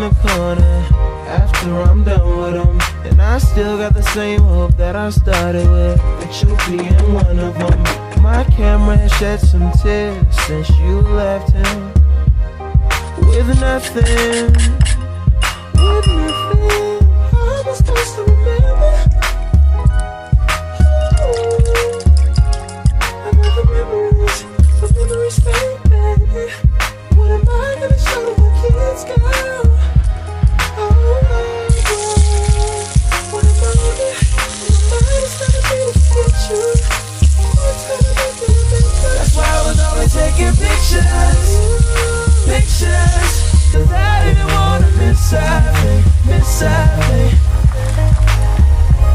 the corner after I'm done with them. And I still got the same hope that I started with, that you'll be in one of them. My camera has shed some tears since you left him. With nothing, with nothing. How am I supposed to remember? I got the memories fade back. What am I gonna show my kids, girl? What am I gonna? My mind is not a beautiful picture. What's gonna make me remember? That's why I was always taking pictures, pictures. 'Cause I didn't wanna miss anything, miss anything.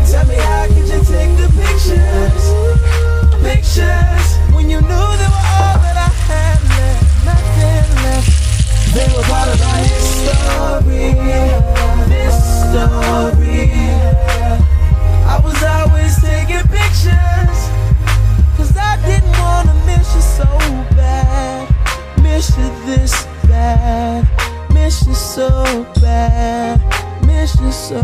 Tell me how could you take the pictures, pictures, when you knew they were all that I had left, nothing left. They were part of our history, this story. I was always taking pictures, 'cause I didn't wanna miss you so bad, miss you this bad, miss you so bad, miss you so